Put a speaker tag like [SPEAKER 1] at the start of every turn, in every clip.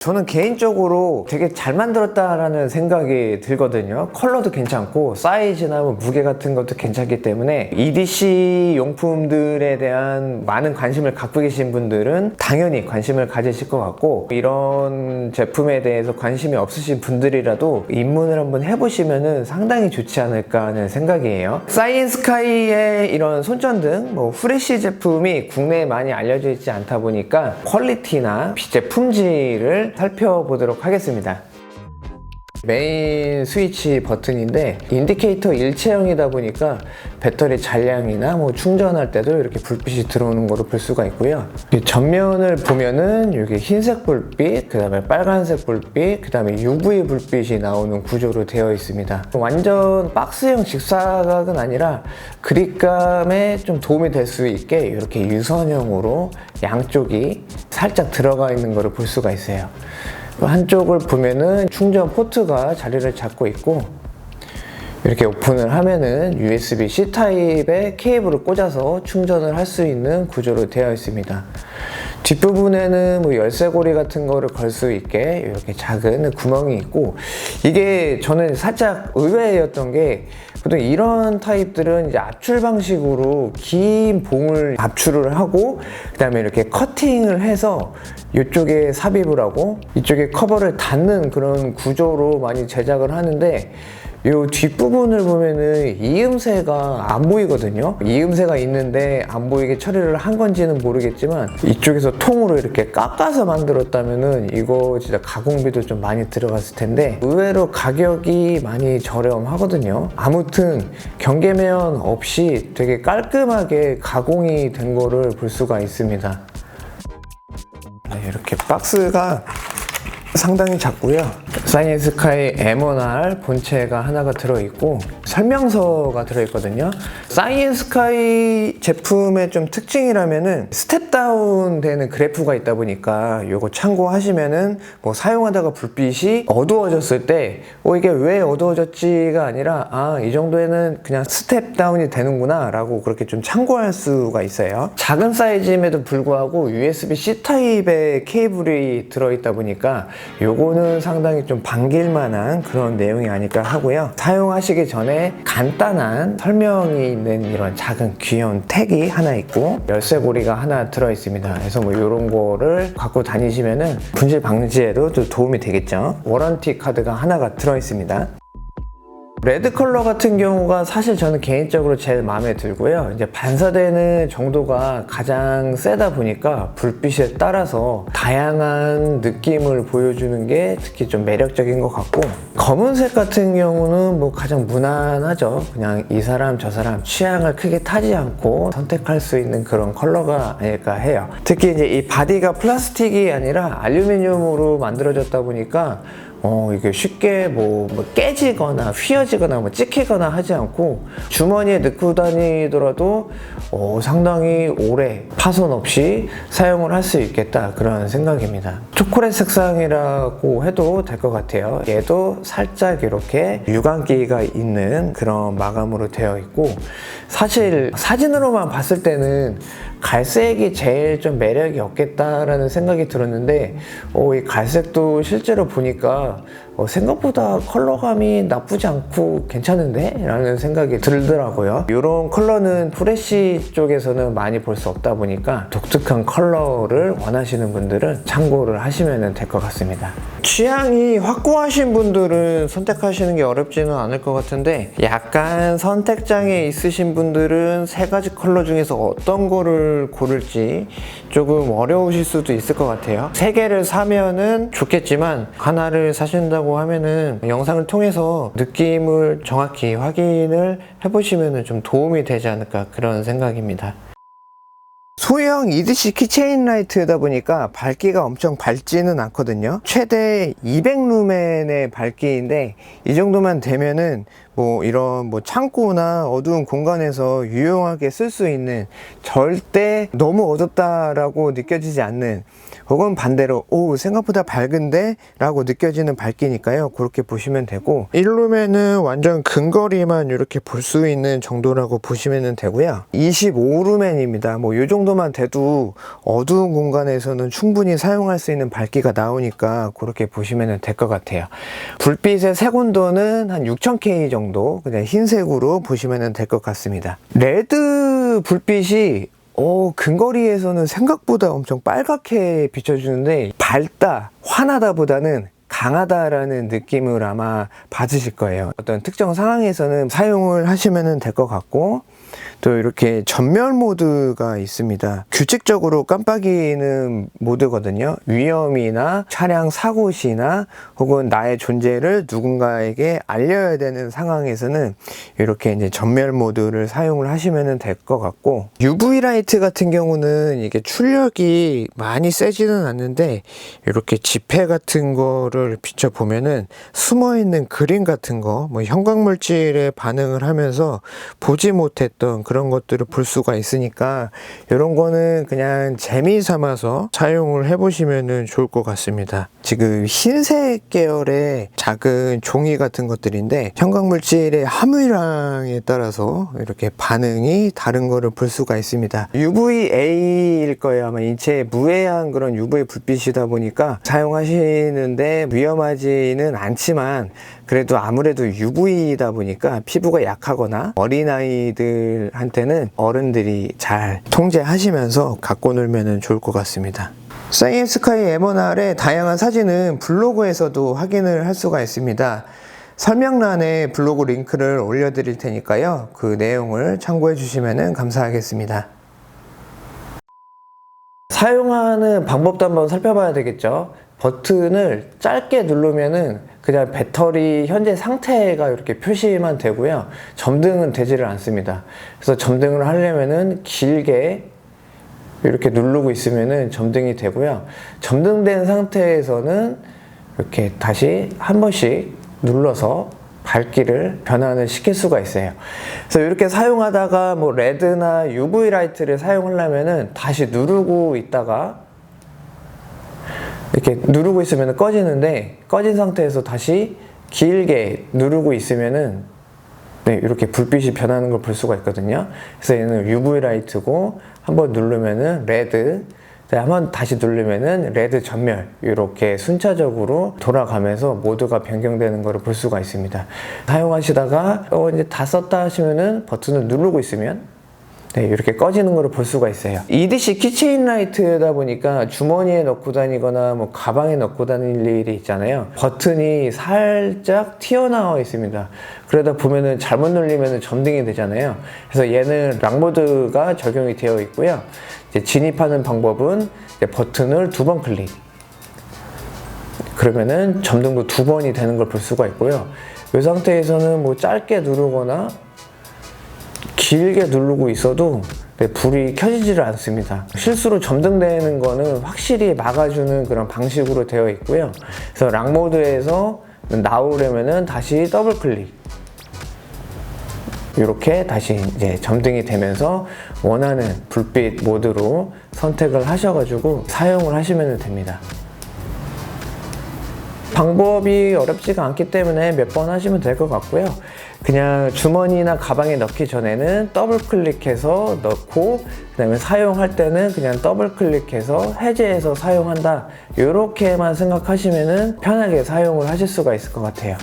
[SPEAKER 1] 저는 개인적으로 되게 잘 만들었다라는 생각이 들거든요. 컬러도 괜찮고 사이즈나 무게 같은 것도 괜찮기 때문에 EDC 용품들에 대한 많은 관심을 갖고 계신 분들은 당연히 관심을 가지실 것 같고, 이런 제품에 대해서 관심이 없으신 분들이라도 입문을 한번 해보시면 상당히 좋지 않을까 하는 생각이에요. 사이엔스카이의 이런 손전등, 후레쉬 제품이 국내에 많이 알려져 있지 않다 보니까 퀄리티나 빛의 품질을 살펴보도록 하겠습니다. 메인 스위치 버튼인데 인디케이터 일체형이다 보니까 배터리 잔량이나 충전할 때도 이렇게 불빛이 들어오는 거로 볼 수가 있고요. 전면을 보면은 여기 흰색 불빛, 그 다음에 빨간색 불빛, 그 다음에 UV 불빛이 나오는 구조로 되어 있습니다. 완전 박스형 직사각은 아니라 그립감에 좀 도움이 될 수 있게 이렇게 유선형으로 양쪽이 살짝 들어가 있는 거를 볼 수가 있어요. 한쪽을 보면은 충전 포트가 자리를 잡고 있고, 이렇게 오픈을 하면은 USB-C 타입의 케이블을 꽂아서 충전을 할 수 있는 구조로 되어 있습니다. 뒷부분에는 열쇠고리 같은 거를 걸 수 있게 이렇게 작은 구멍이 있고, 이게 저는 살짝 의외였던 게, 보통 이런 타입들은 이제 압출 방식으로 긴 봉을 압출을 하고 그 다음에 이렇게 커팅을 해서 이쪽에 삽입을 하고 이쪽에 커버를 닫는 그런 구조로 많이 제작을 하는데, 이 뒷부분을 보면은 이음새가 안 보이거든요. 이음새가 있는데 안 보이게 처리를 한 건지는 모르겠지만, 이쪽에서 통으로 이렇게 깎아서 만들었다면은 이거 진짜 가공비도 좀 많이 들어갔을 텐데 의외로 가격이 많이 저렴하거든요. 아무튼 경계면 없이 되게 깔끔하게 가공이 된 거를 볼 수가 있습니다. 네, 이렇게 박스가 상당히 작고요. 사이엔스카이 M1R 본체가 하나가 들어있고 설명서가 들어있거든요. 사이엔스카이 제품의 좀 특징이라면은 스텝다운 되는 그래프가 있다 보니까 요거 참고하시면은 사용하다가 불빛이 어두워졌을 때 이게 왜 어두워졌지가 아니라 이 정도에는 그냥 스텝다운이 되는구나 라고 그렇게 좀 참고할 수가 있어요. 작은 사이즈임에도 불구하고 USB-C 타입의 케이블이 들어있다 보니까 요거는 상당히 좀 반길만한 그런 내용이 아닐까 하고요. 사용하시기 전에 간단한 설명이 있는 이런 작은 귀여운 택이 하나 있고 열쇠고리가 하나 들어있습니다. 그래서 이런 거를 갖고 다니시면은 분실 방지에도 좀 도움이 되겠죠. 워런티 카드가 하나가 들어있습니다. 레드 컬러 같은 경우가 사실 저는 개인적으로 제일 마음에 들고요. 이제 반사되는 정도가 가장 세다 보니까 불빛에 따라서 다양한 느낌을 보여주는 게 특히 좀 매력적인 것 같고, 검은색 같은 경우는 가장 무난하죠. 그냥 이 사람 저 사람 취향을 크게 타지 않고 선택할 수 있는 그런 컬러가 아닐까 해요. 특히 이제 이 바디가 플라스틱이 아니라 알루미늄으로 만들어졌다 보니까 이게 쉽게 깨지거나 휘어지거나 찍히거나 하지 않고 주머니에 넣고 다니더라도 상당히 오래 파손 없이 사용을 할 수 있겠다, 그런 생각입니다. 초콜릿 색상이라고 해도 될 것 같아요. 얘도 살짝 이렇게 유광기가 있는 그런 마감으로 되어 있고, 사실 사진으로만 봤을 때는 갈색이 제일 좀 매력이 없겠다라는 생각이 들었는데 이 갈색도 실제로 보니까 생각보다 컬러감이 나쁘지 않고 괜찮은데? 라는 생각이 들더라고요. 이런 컬러는 후레쉬 쪽에서는 많이 볼 수 없다 보니까 독특한 컬러를 원하시는 분들은 참고를 하시면 될 것 같습니다. 취향이 확고하신 분들은 선택하시는 게 어렵지는 않을 것 같은데, 약간 선택장애 있으신 분들은 세 가지 컬러 중에서 어떤 거를 고를지 조금 어려우실 수도 있을 것 같아요. 세 개를 사면은 좋겠지만 하나를 사신다고 하면은 영상을 통해서 느낌을 정확히 확인을 해보시면 좀 도움이 되지 않을까, 그런 생각입니다. 소형 EDC 키체인 라이트다 보니까 밝기가 엄청 밝지는 않거든요. 최대 200루멘의 밝기인데 이 정도만 되면은 이런 창고나 어두운 공간에서 유용하게 쓸 수 있는, 절대 너무 어둡다라고 느껴지지 않는 혹은 반대로 생각보다 밝은데? 라고 느껴지는 밝기니까요. 그렇게 보시면 되고, 1룸에는 완전 근거리만 이렇게 볼 수 있는 정도라고 보시면 되고요. 25루멘입니다. 뭐 이 정도만 돼도 어두운 공간에서는 충분히 사용할 수 있는 밝기가 나오니까 그렇게 보시면 될 것 같아요. 불빛의 색온도는 한 6000K 정도, 그냥 흰색으로 보시면 될 것 같습니다. 레드 불빛이 근거리에서는 생각보다 엄청 빨갛게 비춰주는데, 밝다, 환하다 보다는 강하다라는 느낌을 아마 받으실 거예요. 어떤 특정 상황에서는 사용을 하시면 될 것 같고, 또 이렇게 전멸 모드가 있습니다. 규칙적으로 깜빡이는 모드거든요. 위험이나 차량 사고 시나 혹은 나의 존재를 누군가에게 알려야 되는 상황에서는 이렇게 이제 전멸 모드를 사용을 하시면 될 것 같고, UV 라이트 같은 경우는 이게 출력이 많이 세지는 않는데 이렇게 지폐 같은 거를 비춰 보면은 숨어 있는 그림 같은 거, 뭐 형광물질에 반응을 하면서 보지 못했던 그런 것들을 볼 수가 있으니까, 이런 거는 그냥 재미 삼아서 사용을 해보시면 좋을 것 같습니다. 지금 흰색 계열의 작은 종이 같은 것들인데, 형광물질의 함유량에 따라서 이렇게 반응이 다른 거를 볼 수가 있습니다. UVA일 거예요. 아마 인체에 무해한 그런 UV 불빛이다 보니까 사용하시는데 위험하지는 않지만, 그래도 아무래도 UV이다 보니까 피부가 약하거나 어린아이들한테는 어른들이 잘 통제하시면서 갖고 놀면 좋을 것 같습니다. 사이언스카이 M1R의 다양한 사진은 블로그에서도 확인을 할 수가 있습니다. 설명란에 블로그 링크를 올려드릴 테니까요. 그 내용을 참고해 주시면 감사하겠습니다. 사용하는 방법도 한번 살펴봐야 되겠죠. 버튼을 짧게 누르면은 그냥 배터리 현재 상태가 이렇게 표시만 되고요. 점등은 되지를 않습니다. 그래서 점등을 하려면은 길게 이렇게 누르고 있으면은 점등이 되고요. 점등된 상태에서는 이렇게 다시 한 번씩 눌러서 밝기를 변환을 시킬 수가 있어요. 그래서 이렇게 사용하다가 뭐 레드나 UV 라이트를 사용하려면은 다시 누르고 있다가 이렇게 누르고 있으면 꺼지는데, 꺼진 상태에서 다시 길게 누르고 있으면은 이렇게 불빛이 변하는 걸 볼 수가 있거든요. 그래서 얘는 UV 라이트고, 한번 누르면은 레드, 한번 다시 누르면은 레드 전멸, 이렇게 순차적으로 돌아가면서 모드가 변경되는 걸 볼 수가 있습니다. 사용하시다가 이제 다 썼다 하시면은 버튼을 누르고 있으면 이렇게 꺼지는 걸 볼 수가 있어요. EDC 키체인 라이트다 보니까 주머니에 넣고 다니거나 뭐 가방에 넣고 다닐 일이 있잖아요. 버튼이 살짝 튀어나와 있습니다. 그러다 보면은 잘못 눌리면은 점등이 되잖아요. 그래서 얘는 락모드가 적용이 되어 있고요. 이제 진입하는 방법은 이제 버튼을 2번 클릭. 그러면은 점등도 2번이 되는 걸 볼 수가 있고요. 이 상태에서는 뭐 짧게 누르거나 길게 누르고 있어도 불이 켜지지를 않습니다. 실수로 점등되는 거는 확실히 막아주는 그런 방식으로 되어 있고요. 그래서 락 모드에서 나오려면은 다시 더블 클릭. 이렇게 다시 이제 점등이 되면서 원하는 불빛 모드로 선택을 하셔가지고 사용을 하시면 됩니다. 방법이 어렵지가 않기 때문에 몇 번 하시면 될 것 같고요. 그냥 주머니나 가방에 넣기 전에는 더블 클릭해서 넣고, 그 다음에 사용할 때는 그냥 더블 클릭해서 해제해서 사용한다, 이렇게만 생각하시면 편하게 사용을 하실 수가 있을 것 같아요.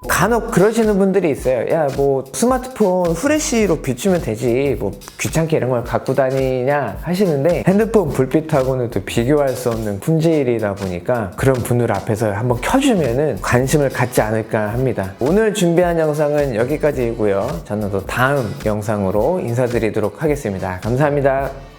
[SPEAKER 1] 간혹 그러시는 분들이 있어요. 야, 뭐 스마트폰 후레쉬로 비추면 되지, 뭐 귀찮게 이런 걸 갖고 다니냐 하시는데, 핸드폰 불빛하고는 또 비교할 수 없는 품질이다 보니까 그런 분들 앞에서 한번 켜주면은 관심을 갖지 않을까 합니다. 오늘 준비한 영상은 여기까지이고요. 저는 또 다음 영상으로 인사드리도록 하겠습니다. 감사합니다.